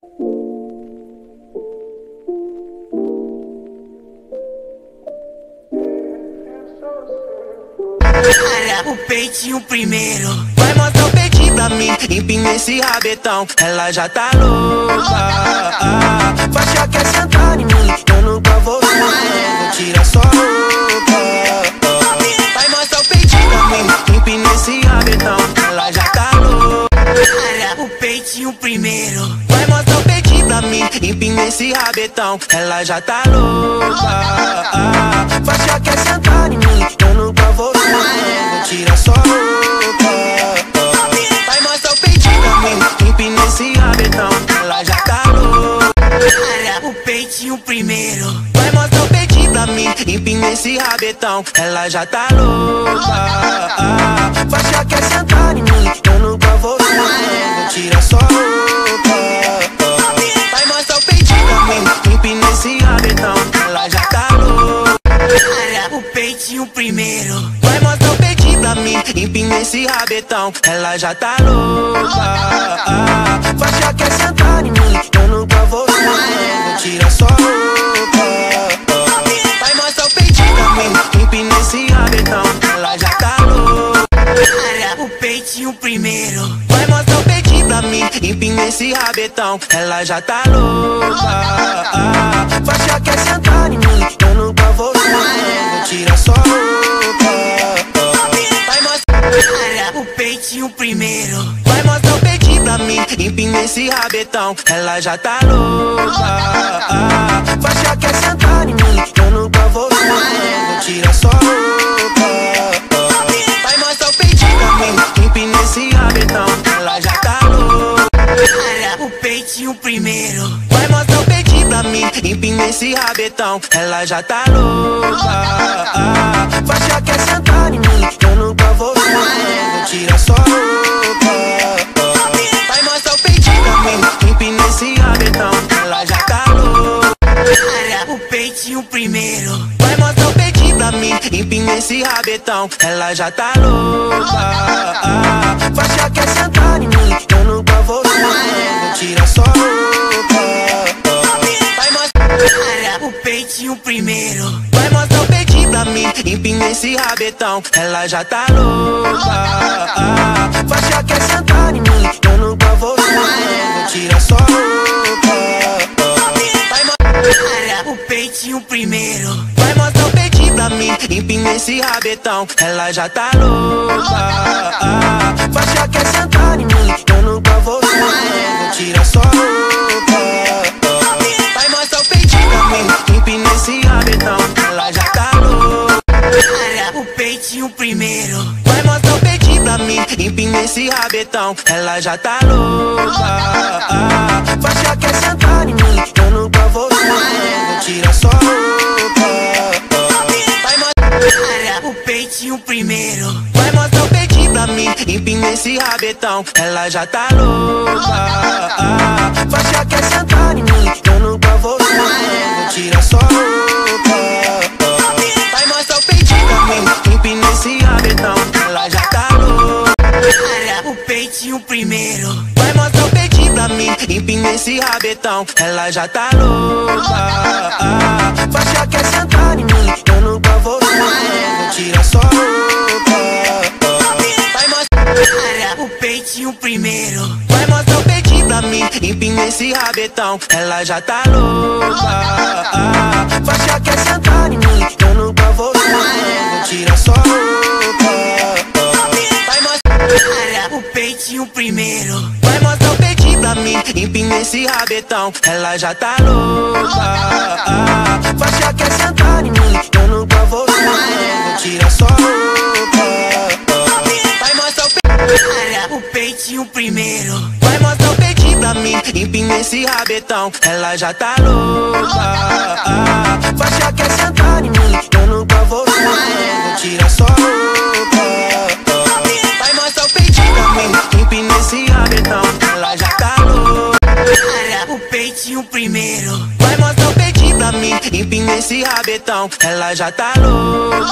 O peitinho primeiro. Vai mostrar o peitinho pra mim, empina esse rabetão. Ela já tá louca. Vai achar que é sentar em mim, eu nunca vou ver. Tira só roupa. Vai mostrar o peitinho pra mim, empina esse rabetão. Ela já tá louca. O peitinho primeiro. Vai mostrar o peitinho pra mim, empina esse rabetão. Ela já tá louca. Vai achar que é sentar em mim, eu nunca vou ver. Tira só roupa. Vai mostrar o peitinho pra mim, empina esse rabetão. Ela já tá louca. O peitinho primeiro. Vai mostrar o peitinho pra mim, empina esse rabetão. Ela já tá louca. Vai achar que é sentar em mim, eu nunca vou ver. Tira só roupa. Vai mostrar o peitinho pra mim, empina esse rabetão. Ela já tá louca. O peitinho primeiro. Vai mostrar o peitinho pra mim, empina esse rabetão. Ela já tá louca. Vai achar que é sentar em mim, eu nunca vou ver. Tira só roupa. Vai mostrar o peitinho pra mim, empina esse rabetão. Ela já tá louca. O peitinho primeiro. Vai mostrar o peitinho pra mim, empina esse rabetão. Ela já tá louca. Vai achar que é sentar em mim, eu nunca vou ver. Tira só roupa. Vai mostrar o peitinho primeiro. Vai mostrar o peitinho pra mim, empina esse rabetão. Ela já tá louca. Vai achar que é sentar em mim, eu nunca vou ver. Tira só roupa. Vai mostrar o peitinho pra mim, empina esse rabetão. Ela já tá louca. O peitinho primeiro. Vai mostrar o peitinho pra mim, empina esse rabetão. Ela já tá louca. Vai achar que é sentar em mim, eu nunca vou ver. Tira só roupa. Vai mostrar o peitinho pra mim, empina esse rabetão. Ela já tá louca. O peitinho primeiro. Vai mostrar o peitinho pra mim, empina esse rabetão. Ela já tá louca. Vai achar que é sentar em mim, eu nunca vou ver. Tira só roupa. Vai mostrar o peitinho primeiro. Vai mostrar o peitinho pra mim, empina esse rabetão. Ela já tá louca. Vai achar que é sentar em mim, eu nunca vou ver. Tira só roupa. Vai mostrar o peitinho primeiro. Vai mostrar o peitinho pra mim, empina esse rabetão. Ela já tá louca. Vai achar que é sentar em mim, eu nunca vou ver. Tira só roupa. Vai mostrar o peitinho pra mim, empina esse rabetão. Ela já tá louca. O peitinho primeiro. Vai mostrar o peitinho pra mim, empina esse rabetão. Ela já tá louca. Vai achar que é sentar em mim, eu nunca vou ver. Tira só roupa. Vai mostrar o peitinho primeiro. Vai mostrar o peitinho pra mim, empina esse rabetão. Ela já tá louca. Vai achar que é sentar em mim, eu nunca vou ver. Tira só roupa. Vai mostrar o peitinho pra mim, empina esse rabetão. Ela já tá louca. O peitinho primeiro. Vai mostrar o peitinho pra mim, empina esse rabetão. Ela já tá louca. Vai achar que é sentar em mim, eu nunca vou ver. Tira só roupa. Vai mostrar o peitinho primeiro. Vai mostrar o peitinho pra mim, empina esse rabetão. Ela já tá louca. Vai achar que é sentar em mim, eu nunca vou ver. Tira só roupa. Vai mostrar o peitinho primeiro. Vai mostrar o peitinho pra mim, empina esse rabetão. Ela já tá louca. Vai achar que é sentar em mim, eu nunca vou ver. Tira só roupa. Vai mostrar o peitinho primeiro. Vai mostrar o peitinho pra mim, empina esse rabetão. Ela já tá louca. Vai achar que é sentar em mim, eu nunca vou ver. Tira só roupa. Vai mostrar o peitinho pra mim, empina esse rabetão. Ela já tá louca. O peitinho primeiro. Vai mostrar o peitinho pra mim, empina esse rabetão. Ela já tá louca.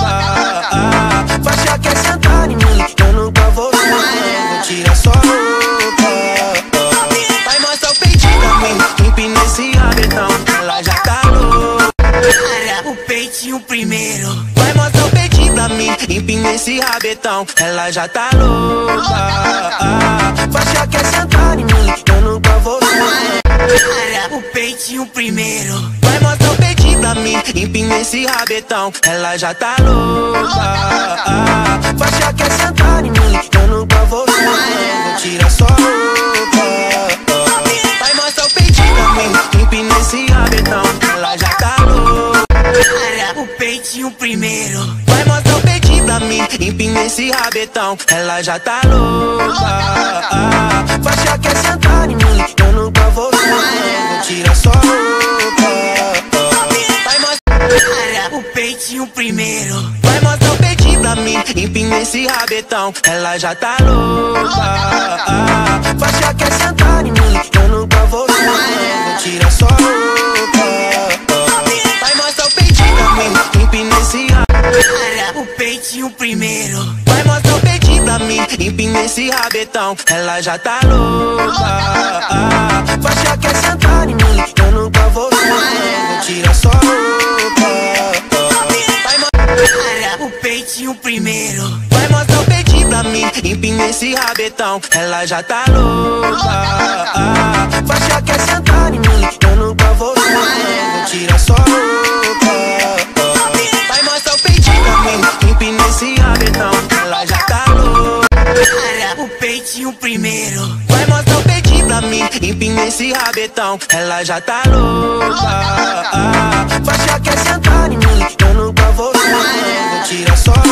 Vai achar que é sentar em mim, eu nunca vou ver. Tira só roupa. Vai mostrar o peitinho pra mim, rabetão, ela já tá louca. Faixa quer sentar em mim, eu nunca vou ser. O peitinho primeiro. Vai mostrar o peitinho pra mim, empina esse rabetão, ela já tá louca. Faixa quer sentar em mim, eu nunca vou ser. Tira só roupa. Vai mostrar o peitinho pra mim, empina esse rabetão, ela já tá louca. O peitinho primeiro. Vai mostrar o peitinho pra mim, empina esse rabetão, ela já tá louca. Faixa quer sentar em mim, eu nunca vou ser. Tira só roupa. Vai mostrar O peitinho primeiro. Vai mostrar o peitinho pra mim, empina esse rabetão, ela já tá louca. Faixa quer sentar em mim, eu nunca vou ser. Tira só roupa. Vai mostrar o peitinho pra mim, empina esse rabetão. O peitinho primeiro. Vai mostrar o peitinho pra mim, empina esse rabetão, ela já tá louca. Faixa quer sentar em mim, eu nunca vou ser. Tira só roupa. Vai mostrar O peitinho primeiro. Vai mostrar o peitinho pra mim, empina esse rabetão, ela já tá louca. Faixa quer sentar em mim, eu nunca vou ser. Tira só roupa. Vai mostrar o peitinho pra mim, empina esse rabetão, ela já tá louca. O peitinho primeiro. Vai mostrar o peitinho pra mim, empina esse rabetão, ela já tá louca. Faixa quer sentar em mim, eu nunca vou ser. Tira só roupa.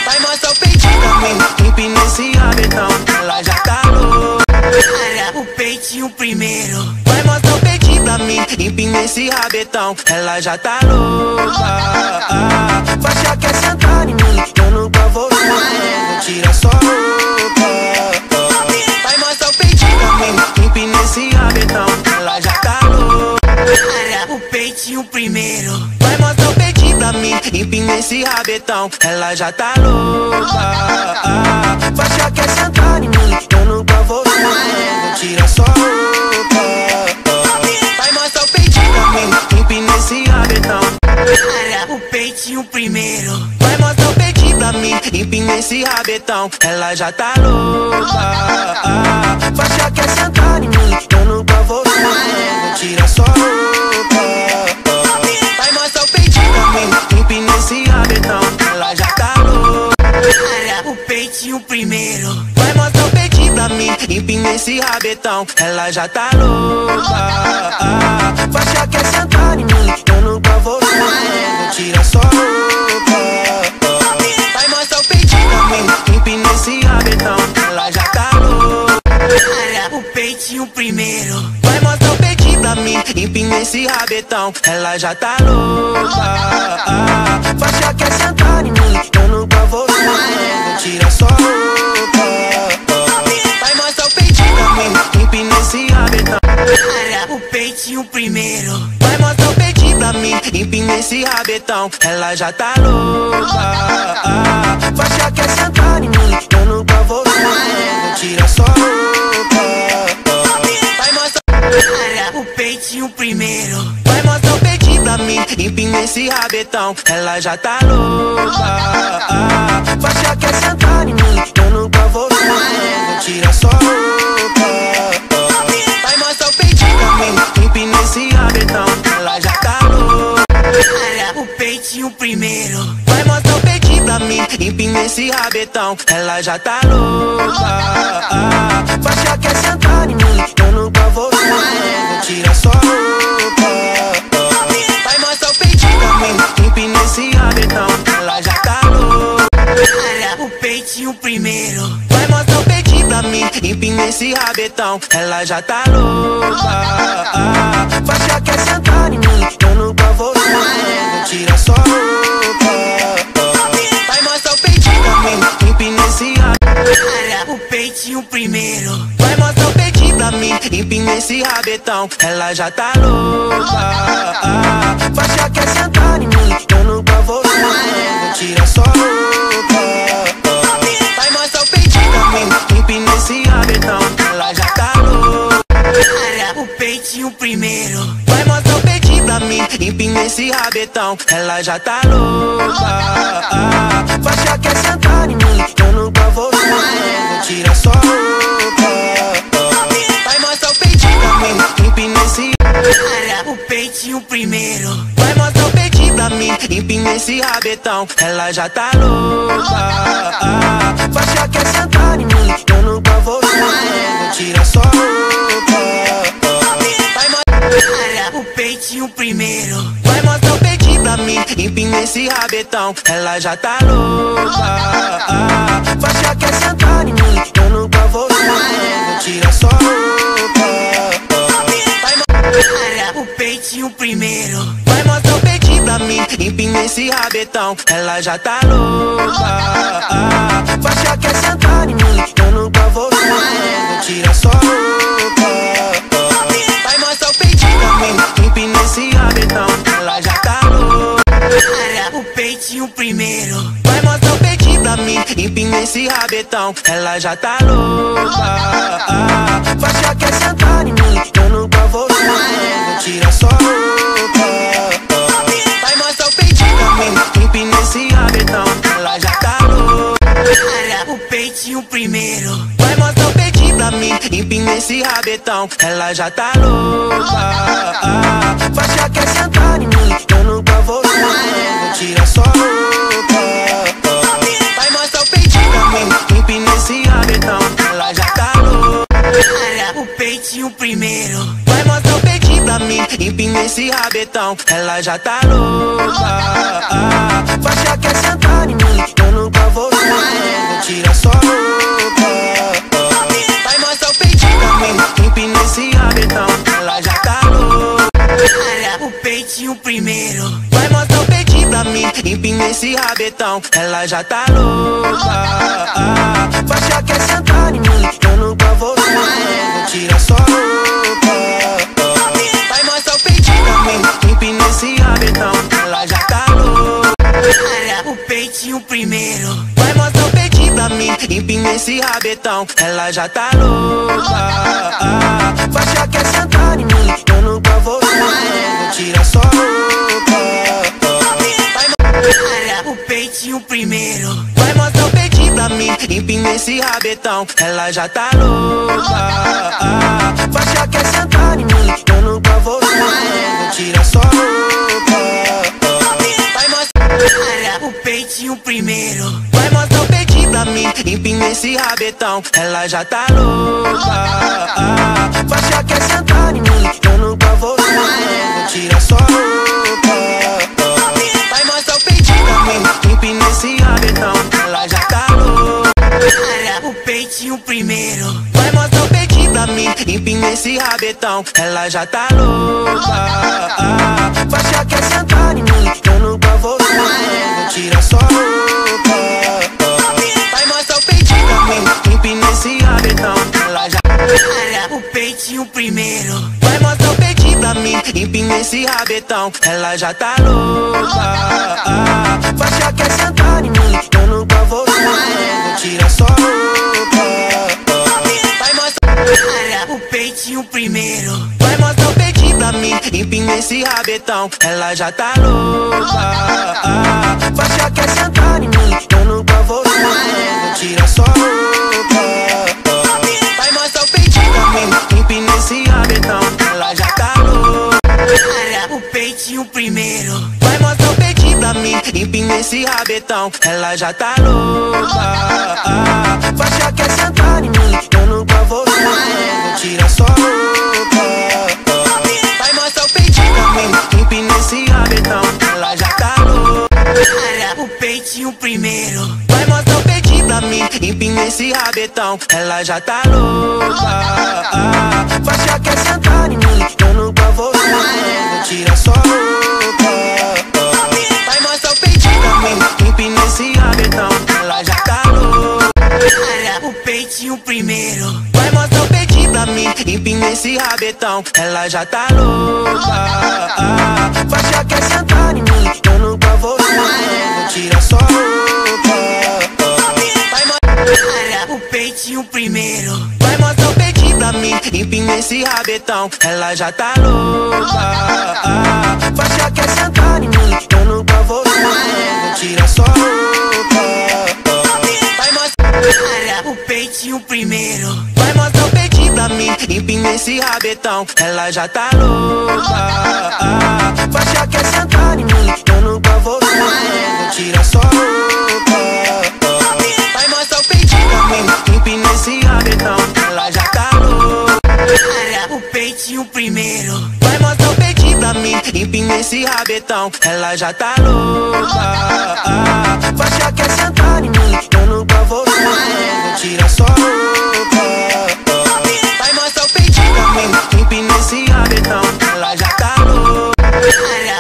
Vai mostrar o peitinho pra mim, empina esse rabetão, ela já tá louca. O peitinho primeiro. Vai mostrar o peitinho pra mim, empina esse rabetão, ela já tá louca. Faixa quer sentar em mim, eu nunca vou ser. Tira só roupa. Vai mostrar o peitinho pra mim, empina esse rabetão, ela já tá louca. O peitinho primeiro. Vai mostrar o peitinho pra mim, empina esse rabetão, ela já tá louca. Faixa quer sentar em mim, eu nunca vou ser. Tira só roupa. Vai mostrar o peitinho pra mim, empina esse rabetão. O peitinho primeiro. Vai mostrar o peitinho pra mim, empina esse rabetão, ela já tá louca. Faixa quer sentar em mim, eu nunca vou ser. Tira só roupa. Vai mostrar o peitinho pra mim, empina esse rabetão, ela já tá louca. O peitinho primeiro. Vai mostrar o peitinho pra mim, empina esse rabetão, ela já tá louca. Faixa quer sentar em mim, eu nunca vou ser. Tira só roupa. Vai mostrar o peitinho pra mim, empina esse rabetão, ela já tá louca. O peitinho primeiro. Vai mostrar o peitinho pra mim, empina esse rabetão, ela já tá louca. Faixa quer sentar em mim, eu nunca vou ser. Tira só roupa. Vai mostrar o peitinho pra mim, empina esse rabetão. O peitinho primeiro. Vai mostrar o peitinho pra mim, empina esse rabetão, ela já tá louca. Faixa quer sentar em mim, eu nunca vou ser. Tira só roupa. Vai mostrar O peitinho primeiro. Vai mostrar o peitinho pra mim, empina esse rabetão, ela já tá louca. Faixa quer sentar em mim, eu nunca vou ser. Tira só roupa. Vai mostrar o peitinho pra mim, empina esse rabetão, ela já tá louca. O peitinho primeiro. Vai mostrar o peitinho pra mim, empina esse rabetão, ela já tá louca. Faixa quer sentar em mim, eu nunca vou ser. Tira só roupa. Vai mostrar o peitinho pra mim, empina esse rabetão, ela já tá louca. O peitinho primeiro. Vai mostrar o peitinho pra mim, empina esse rabetão, ela já tá louca. Faixa quer sentar em mim, eu nunca vou ser. Tira só roupa. Vai mostrar o peitinho pra mim, empina esse rabetão. O peitinho primeiro. Vai mostrar o peitinho pra mim, empina esse rabetão, ela já tá louca. Faixa quer sentar em mim, eu nunca vou ser. Tira só roupa. Vai mostrar o peitinho pra mim, empina esse rabetão, ela já tá louca. O peitinho primeiro. Vai mostrar o peitinho pra mim, mim, empina esse rabetão, ela já tá louca. Faixa quer sentar em mim, eu nunca vou tira só roupa. Vai mostrar o peitinho pra mim, empina esse o peitinho primeiro. Vai mostrar o peitinho pra mim, empina esse rabetão, ela já tá louca. Faixa quer sentar em mim, eu nunca vou tira só roupa. Vai mostrar o peitinho primeiro. Vai mostrar o peitinho pra mim, empina esse rabetão, ela já tá louca. Faixa quer sentar em mim, eu nunca vou tira só roupa. O peitinho primeiro. Vai mostrar o peitinho pra mim, empina esse rabetão, ela já tá louca. Faixa quer sentar em mim, eu nunca vou tira só roupa. Vai mostrar o peitinho pra mim, empina esse rabetão, ela já tá louca. O peitinho primeiro. Vai mostrar o peitinho pra mim, empina esse rabetão, ela já tá louca. Faixa quer sentar em mim, eu nunca vou tira só roupa. Vai mostrar o peitinho pra mim, empina esse rabetão, ela já tá louca. O peitinho primeiro. Vai mostrar o peitinho pra mim, empina esse rabetão, ela já tá louca. Faixa quer sentar em mim, eu nunca vou tira só roupa. Vai mostrar o peitinho pra mim, empina esse rabetão, ela já tá louca. O peitinho primeiro. Vai mostrar o peitinho pra mim, empina esse rabetão, ela já tá louca. Faixa quer sentar em mim, eu nunca vou tira só roupa. Vai mostrar o peitinho pra mim, empina esse rabetão, ela já tá louca. O peitinho primeiro. Vai mostrar o peitinho pra mim, empina esse rabetão, ela já tá louca. Faixa quer sentar em mim, eu nunca vou tira só roupa. Vai mostrar o peitinho pra mim, empina esse rabetão, ela já tá louca. O peitinho primeiro. Vai mostrar o peitinho pra mim, empina esse rabetão, ela já tá louca. Faixa quer sentar em mim, eu nunca vou tira só roupa. O peitinho primeiro. Vai mostrar o peitinho pra mim, empina esse rabetão, ela já tá louca. Faixa quer sentar em mim, eu nunca vou tira só roupa. Vai mostrar o peitinho primeiro. Vai mostrar o peitinho pra mim, empina esse rabetão, ela já tá louca. Faixa quer sentar em mim, eu nunca vou tira só roupa. Vai mostrar o peitinho pra mim, empina esse rabetão, ela já tá louca. O peitinho primeiro. Vai mostrar o peitinho pra mim, empina esse rabetão, ela já tá louca. Faixa quer sentar em mim, eu nunca vou tira só roupa. Vai mostrar o peitinho pra mim, empina esse rabetão, ela já O peitinho primeiro. Vai mostrar o peitinho pra mim, empina esse rabetão, ela já tá louca. Faixa quer sentar em mim, eu nunca vou tira só roupa. Vai mostrar o peitinho primeiro. Vai mostrar o peitinho pra mim, empina esse rabetão, ela já tá louca. Faixa quer sentar em mim, eu nunca vou tira só roupa. Vai mostrar o peitinho pra mim, empina esse rabetão, ela já tá louca. O peitinho primeiro. Vai mostrar o peitinho pra mim, empina esse rabetão, ela já tá louca. Faixa quer sentar em mim, eu nunca vou tira só roupa. Vai mostrar o peitinho pra mim, empina esse rabetão, ela já tá louca. O peitinho primeiro. Vai mostrar o peitinho pra mim, empina esse rabetão, ela já tá louca. Faixa quer sentar em mim, eu nunca vou tira só roupa. Vai mostrar o peitinho pra mim, empina esse rabetão, ela já tá louca. O peitinho primeiro. Vai mostrar o peitinho pra mim, empina esse rabetão, ela já tá louca. Faixa quer sentar em mim, eu nunca vou tira só roupa. Vai mostrar o peitinho primeiro. Vai mostrar o peitinho pra mim, empina esse rabetão, ela já tá louca. Faixa quer sentar em mim, eu nunca vou ver. Tira só roupa. Vai mostrar o peitinho primeiro. Vai mostrar o peitinho pra mim, empina esse rabetão, ela já tá louca. Faixa quer sentar em mim, eu nunca vou ver. Tira só roupa. Vai mostrar o peitinho pra mim, empina esse rabetão, ela já tá louca. O peitinho primeiro. Vai mostrar o peitinho pra mim, empina esse rabetão, ela já tá louca. Faixa quer sentar em mim, eu nunca vou ver. Tira só roupa. Vai mostrar o peitinho pra mim, empina esse rabetão, ela já tá louca.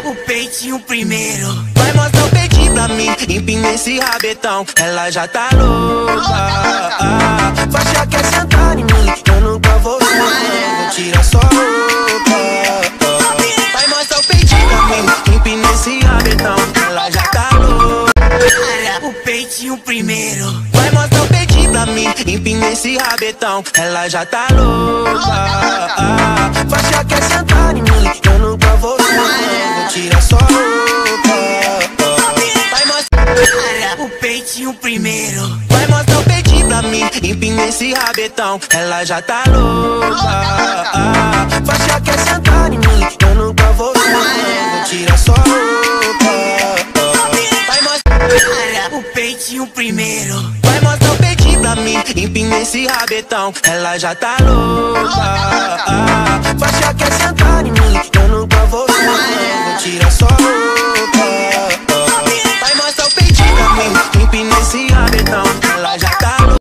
O peitinho primeiro. Vai mostrar o peitinho pra mim, empina esse rabetão, ela já tá louca. Faixa quer sentar em mim, eu nunca vou ver. Tira só roupa. Vai mostrar o peitinho pra mim, empina esse rabetão, ela já tá louca. O peitinho primeiro. Vai mostrar o peitinho pra mim, empina esse rabetão, ela já tá louca. Faixa quer sentar em mim, eu nunca vou ver. Tira só roupa. Vai mostrar o peitinho primeiro. Vai mostrar o peitinho pra mim, empina esse rabetão, ela já tá louca. Faixa quer sentar em mim, eu nunca vou ver. Tira só roupa. Vai mostrar o peitinho primeiro. Vai mostrar o peitinho pra mim, empina esse rabetão, ela já tá louca. Faixa quer sentar em mim, eu nunca vou ver. Tira só roupa. Vai mostrar o peitinho pra mim, empina esse rabetão, ela já tá louca.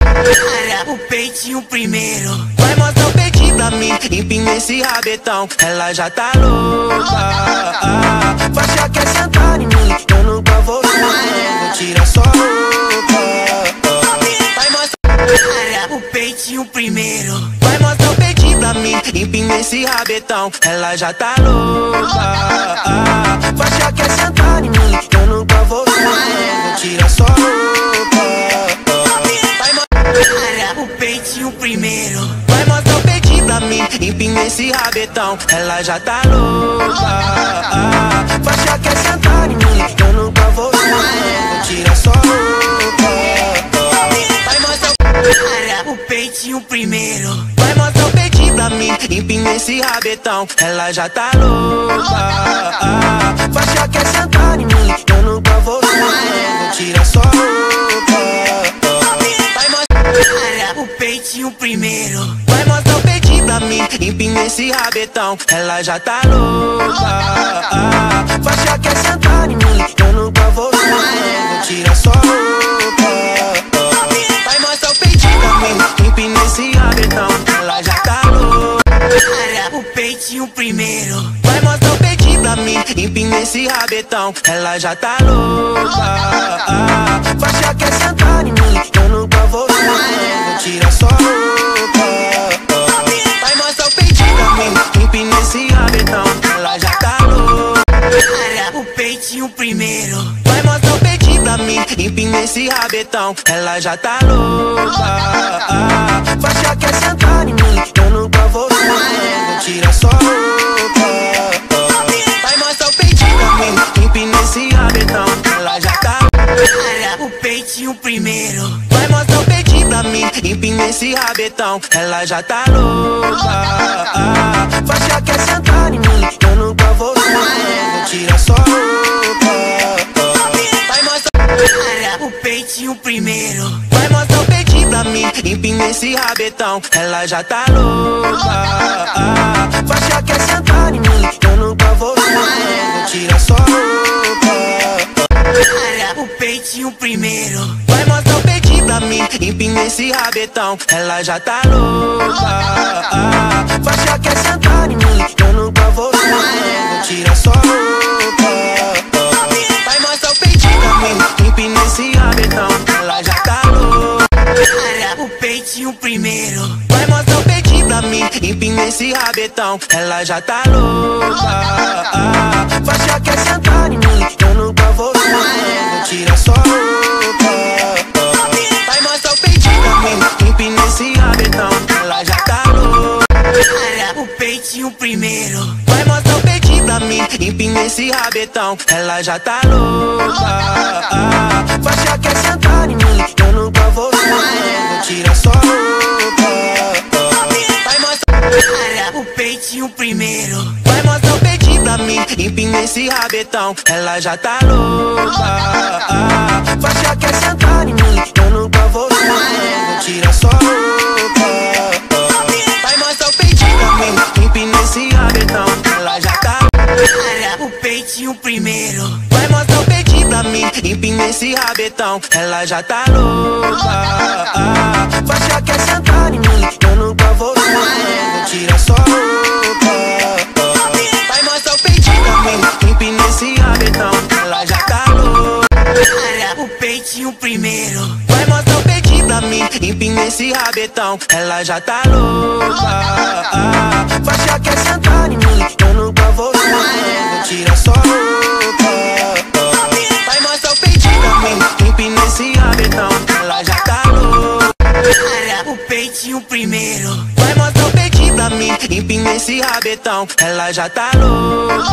O peitinho primeiro. Vai mostrar o peitinho pra mim, empina esse rabetão, ela já tá louca. Faixa quer sentar em mim, eu nunca vou ver. Tira só roupa. Vai mostrar o peitinho primeiro. Vai mostrar o peitinho pra mim, empina esse rabetão, ela já tá louca. Faixa quer sentar em mim, eu nunca vou ver. Tira só roupa. Vai mostrar o peitinho primeiro. Vai mostrar o peitinho pra mim, empina esse rabetão, ela já tá louca. Faixa quer sentar em mim, eu nunca vou ver. Tira só roupa. Vai mostrar o peitinho primeiro. Vai mostrar o peitinho pra mim, empina esse rabetão, ela já tá louca. Faixa quer sentar em mim, eu nunca vou ver. Tira só roupa. Vai mostrar o peitinho primeiro. Vai mostrar o peitinho pra mim, empina esse rabetão, ela já tá louca. Faixa quer sentar em mim, eu nunca vou ver. Tira só roupa. Vai mostrar o peitinho pra mim, empina esse rabetão, ela já tá louca. O peitinho primeiro. Vai mostrar o peitinho pra mim, empina esse rabetão, ela já tá louca. Faixa quer sentar em mim, eu nunca vou ver. Tira só roupa. Vai mostrar o peitinho pra mim, empina esse rabetão, ela já tá louca. O peitinho primeiro. Vai mostrar o peitinho pra mim, empina esse rabetão, ela já tá louca. Faixa quer sentar em mim, eu nunca vou ver. Tira só roupa. Vai mostrar o peitinho pra mim, empina esse rabetão, ela já tá louca. O peitinho primeiro. Vai mostrar o peitinho pra mim, empina esse rabetão, ela já tá louca. Faixa quer sentar em mim, eu nunca vou ver. Tira só roupa. Vai mostrar o peitinho primeiro. Vai mostrar o peitinho pra mim, empina esse rabetão, ela já tá louca. Faixa quer sentar em mim, eu nunca vou ver. Tira só roupa. O peitinho primeiro. Vai mostrar o peitinho pra mim, empina esse rabetão, ela já tá louca. Faixa quer sentar em mim, eu nunca vou ver. Tira só roupa. Vai mostrar o peitinho pra mim, empina esse rabetão, ela já tá louca. O peitinho primeiro. Vai mostrar o peitinho pra mim, empina esse rabetão, ela já tá louca. Faixa quer sentar em mim, eu nunca vou ver. Tira só roupa. Vai mostrar o peitinho pra mim, empina esse rabetão, ela já tá louca. Para o peitinho primeiro. Vai mostrar o peitinho pra mim, empina esse rabetão, ela já tá louca. Faixa quer sentar em mim, eu nunca vou tirar só roupa. Vai mostrar Para o peitinho primeiro. Vai mostrar o peitinho pra mim, empina esse rabetão, ela já tá louca. Faixa quer sentar em mim, eu nunca vou tirar só roupa. Vai mostrar o peitinho pra mim, empina esse rabetão, ela já tá Para o peitinho primeiro. Vai mostrar o peitinho pra mim, empina esse rabetão, ela já tá louca. Faixa quer sentar em mim, eu nunca vou tirar só roupa. Vai mostrar o peitinho pra mim, empina esse rabetão, ela já tá louca. Para o peitinho primeiro. Vai mostrar o peitinho pra mim, empina esse rabetão, ela já tá louca. Faixa quer sentar em mim, eu nunca vou tirar só roupa. Vai mostrar o peitinho pra mim, empina esse rabetão, ela já tá louca. Para o peitinho primeiro. Vai mostrar o peitinho pra mim, empina esse rabetão, ela já tá louca.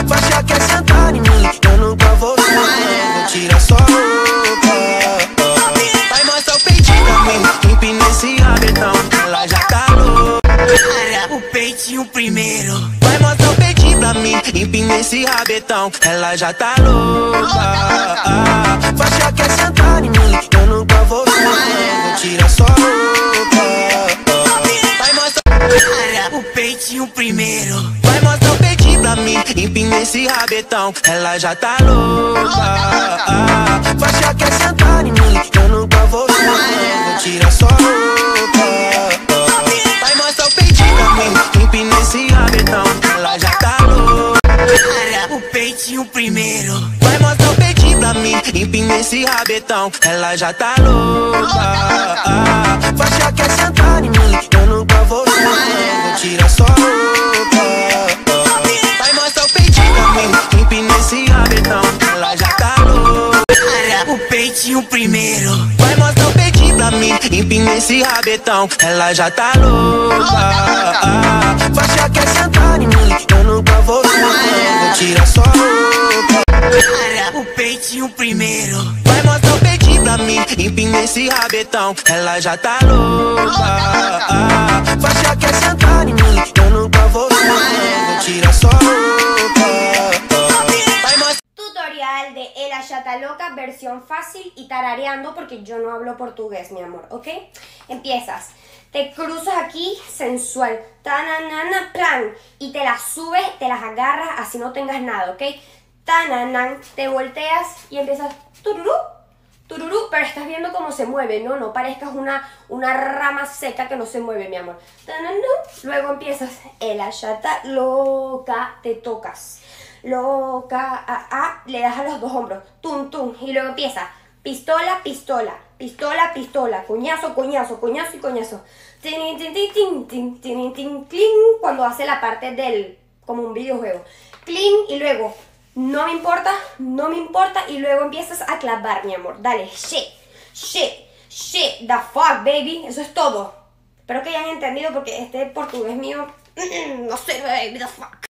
Faixa quer sentar em mim, eu nunca vou tirar só roupa. Vai mostrar o peitinho pra mim, empina esse rabetão, ela já tá louca. Para o peitinho primeiro. Vai mostrar o peitinho pra mim, empina esse rabetão, ela já tá louca. Faixa quer sentar em mim, eu nunca vou tirar só roupa. Vai mostrar Para o peitinho primeiro. Vai mostrar o peitinho pra mim, empina esse rabetão, ela já tá louca. Faixa quer sentar em mim, eu nunca vou tirar só roupa. Vai mostrar o peitinho pra mim, empina esse rabetão, ela já tá louca. Para o peitinho primeiro. Vai mostrar o peitinho pra mim, empina esse rabetão, ela já tá louca. Faixa quer sentar em mim, eu nunca vou tirar só roupa. Vai mostrar o peitinho pra mim, empina esse rabetão, ela já tá louca. Para o peitinho primeiro. Vai mostrar o peitinho pra mim, empina esse rabetão, ela já tá louca. Faixa quer sentar em mim, eu nunca vou tirar só roupa. Para o peitinho primeiro. Vai mostrar o peitinho pra mim, empina esse rabetão, ela já tá louca. Faixa quer sentar em mim, eu nunca vou tirar só roupa. Vai mostrar Tutorial de El Achata Loca, versión fácil y tarareando porque yo no hablo portugués, mi amor, ¿ok? Empiezas, te cruzas aquí, sensual, tananana, plan, y te las subes, te las agarras, así no tengas nada, ¿ok? Tananan, te volteas y empiezas, tururú, tururú, pero estás viendo cómo se mueve, ¿no? No parezcas una rama seca que no se mueve, mi amor. Tananú, luego empiezas, El Achata Loca, te tocas. Loca, le das a los dos hombros, tum, tum, y luego empieza, pistola, pistola, pistola, pistola, coñazo, coñazo, coñazo y coñazo, tin, tin, tin, tin, tin, tin, tin, cling, cuando hace la parte del, como un videojuego, cling, y luego, no me importa, no me importa, y luego empiezas a clavar, mi amor, dale, shit, shit, shit, the fuck, baby, eso es todo. Espero que hayan entendido porque este portugués mío, no sé, baby, the fuck.